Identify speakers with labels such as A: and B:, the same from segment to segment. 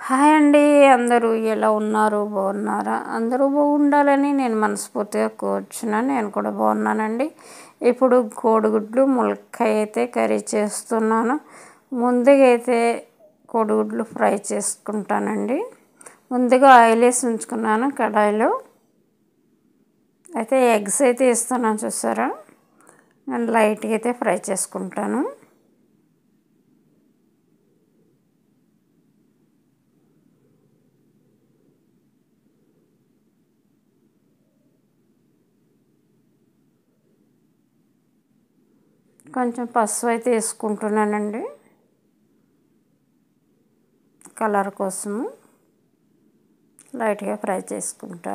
A: Hi అండి. అందరూ ఎలా ఉన్నారు? బాగున్నారా? అందరూ బాగుండాలని నేను మనస్ఫూర్తిగా కోరుచున్నాను. నేను కూడా బాగున్నానండి. ఇప్పుడు కోడిగుడ్లు ములక్కాయ అయితే కర్రీ చేస్తున్నాను. ముందుగా అయితే కోడిగుడ్లు ఫ్రై చేసుకుంటానండి. ముందుగా ఆయిల్ వేసి ఉంచుకున్నాను కడాయిలో. అయితే ఎగ్స్ అయితే వేస్తున్నాను, చూసారా? నేను లైట్గా అయితే ఫ్రై చేసుకుంటాను. కొంచెం పసుపు అయితే వేసుకుంటున్నానండి, కలర్ కోసము. లైట్గా ఫ్రై చేసుకుంటా.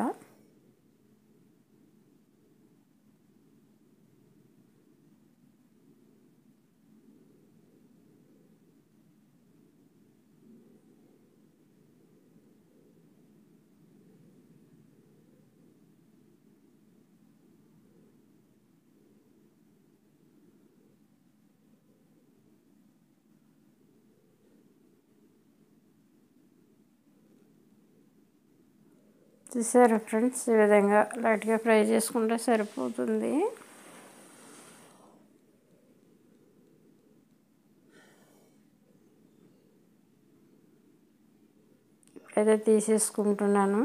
A: చూసారా ఫ్రెండ్స్, ఈ విధంగా లైట్గా ఫ్రై చేసుకుంటే సరిపోతుంది. ఇప్పుడైతే తీసేసుకుంటున్నాను.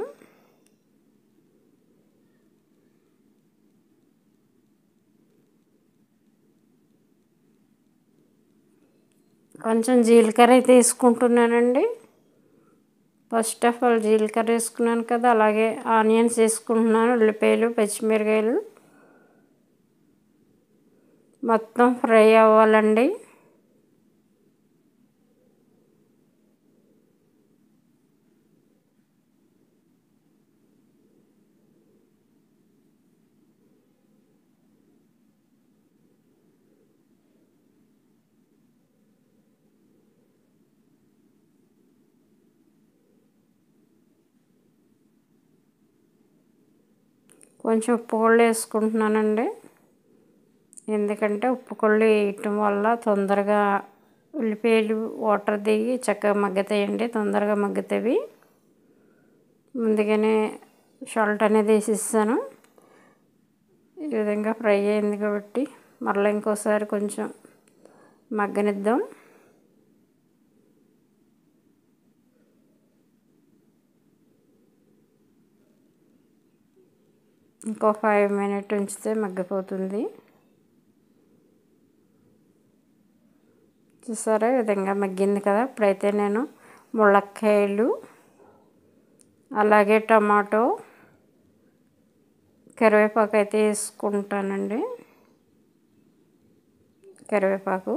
A: కొంచెం జీలకర్ర అయితే వేసుకుంటున్నానండి. ఫస్ట్ ఆఫ్ ఆల్ జీలకర్ర వేసుకున్నాను కదా, అలాగే ఆనియన్స్ వేసుకుంటున్నాను. ఉల్లిపాయలు, పచ్చిమిరకాయలు మొత్తం ఫ్రై అవ్వాలండి. కొంచెం ఉప్పు కూడా వేసుకుంటున్నానండి. ఎందుకంటే ఉప్పు కొళ్ళు వేయటం వల్ల తొందరగా ఉల్లిపాయలు వాటర్ దిగి చక్కగా మగ్గుతాయండి, తొందరగా మగ్గుతాయి. ముందుగానే సాల్ట్ అనేది వేసేసాను. ఈ విధంగా ఫ్రై అయింది కాబట్టి మరలా ఇంకోసారి కొంచెం మగ్గనిద్దాం. ఇంకో 5 మినిట్స్ ఉంచితే మగ్గిపోతుంది. చూసారా, ఈ విధంగా మగ్గింది కదా. ఇప్పుడైతే నేను ములక్కాయలు, అలాగే టమాటో, కరివేపాకు అయితే వేసుకుంటానండి. కరివేపాకు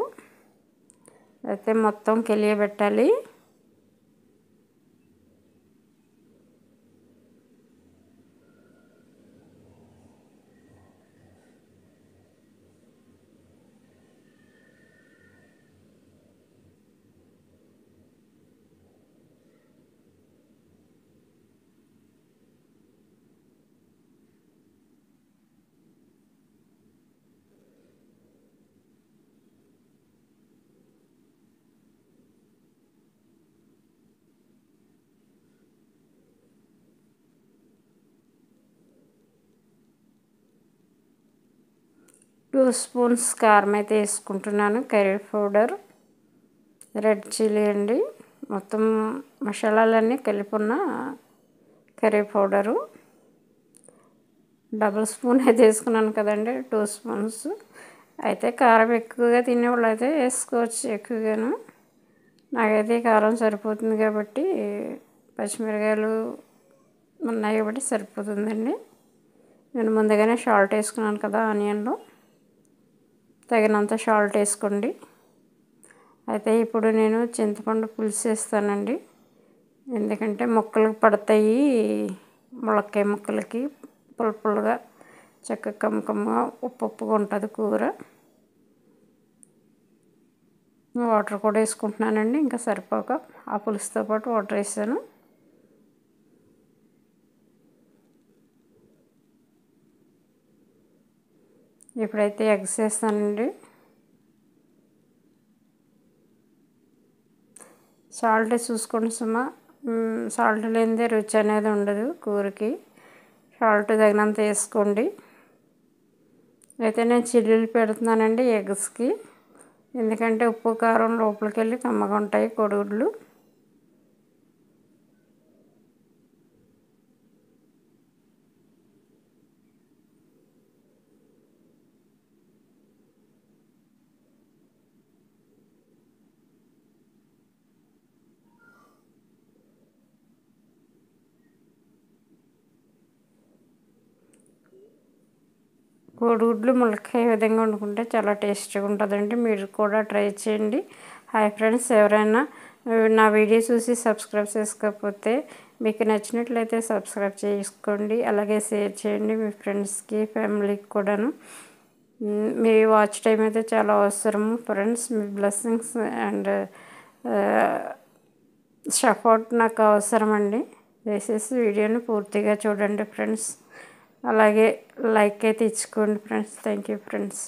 A: అయితే మొత్తం కలియబెట్టాలి. టూ స్పూన్స్ కారం అయితే వేసుకుంటున్నాను. కర్రీ పౌడర్, రెడ్ చిల్లీ అండి. మొత్తం మసాలాలన్నీ కలిపి ఉన్న కర్రీ పౌడరు. డబుల్ స్పూన్ అయితే వేసుకున్నాను కదండి, 2 స్పూన్స్. అయితే కారం ఎక్కువగా తినేవాళ్ళు అయితే వేసుకోవచ్చు ఎక్కువగాను. నాకైతే కారం సరిపోతుంది కాబట్టి, పచ్చిమిరకాయలు ఉన్నాయి కాబట్టి సరిపోతుందండి. నేను ముందుగానే సాల్ట్ వేసుకున్నాను కదా ఆనియన్లో, తగినంత సాల్ట్ వేసుకోండి. అయితే ఇప్పుడు నేను చింతపండు పులుసు వేస్తానండి. ఎందుకంటే ముక్కలకు పడతాయి, ములక్కాయ ముక్కలకి పులుపులుగా చక్కగా కమ్మకమ్మగా ఉప్పుగా ఉంటుంది కూర. వాటర్ కూడా వేసుకుంటున్నానండి, ఇంకా సరిపోక ఆ పులుసుతో పాటు వాటర్ వేసాను. ఇప్పుడైతే ఎగ్స్ వేస్తానండి. సాల్ట్ చూసుకోండి సుమా, సాల్ట్ లేనిదే రుచి అనేది ఉండదు కూరకి. సాల్ట్ తగినంత వేసుకోండి. అయితే నేను చిల్లీలు పెడుతున్నానండి ఎగ్స్కి, ఎందుకంటే ఉప్పు కారం లోపలికి వెళ్ళి కమ్మగా ఉంటాయి కోడిగుడ్లు. కోడిగుడ్లు ములక్కాయ విధంగా వండుకుంటే చాలా టేస్టీగా ఉంటుందండి. మీరు కూడా ట్రై చేయండి. హాయ్ ఫ్రెండ్స్, ఎవరైనా నా వీడియో చూసి సబ్స్క్రైబ్ చేసుకోకపోతే మీకు నచ్చినట్లయితే సబ్స్క్రైబ్ చేసుకోండి. అలాగే షేర్ చేయండి మీ ఫ్రెండ్స్కి, ఫ్యామిలీకి కూడాను. మీ వాచ్ టైం అయితే చాలా అవసరము friends. Me blessings and support నాకు అవసరం అండి. దయచేసి వీడియోని పూర్తిగా చూడండి ఫ్రెండ్స్. అలాగే లైక్ అయితే ఇచ్చుకోండి friends. Thank you friends,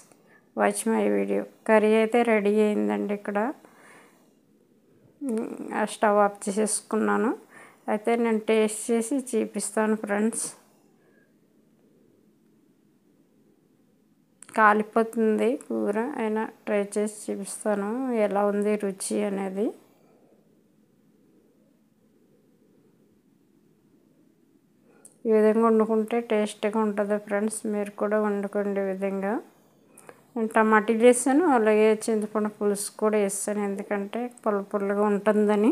A: watch my video. Curry అయితే రెడీ అయిందండి. ఇక్కడ స్టవ్ ఆఫ్ చేసేసుకున్నాను. అయితే నేను టేస్ట్ చేసి చూపిస్తాను ఫ్రెండ్స్. కాలిపోతుంది కూర, అయినా ట్రై చేసి చూపిస్తాను ఎలా ఉంది రుచి అనేది. ఈ విధంగా వండుకుంటే టేస్ట్గా ఉంటుంది ఫ్రెండ్స్. మీరు కూడా వండుకోండి ఈ విధంగా. నేను టమాటీలు వేసాను, అలాగే చింతపండు పులుసు కూడా వేసాను, ఎందుకంటే పుల్లగా ఉంటుందని.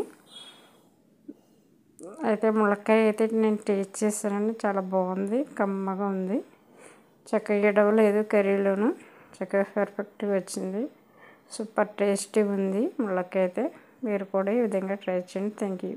A: అయితే ములక్కాయ అయితే నేను టేస్ట్ చేశానండి, చాలా బాగుంది, కమ్మగా ఉంది. చక్కగా ఎడవలేదు కర్రీలోను, చక్కగా పర్ఫెక్ట్గా వచ్చింది. సూపర్ టేస్టీ ఉంది ములక్కాయ అయితే. మీరు కూడా ఈ విధంగా ట్రై చేయండి. Thank you.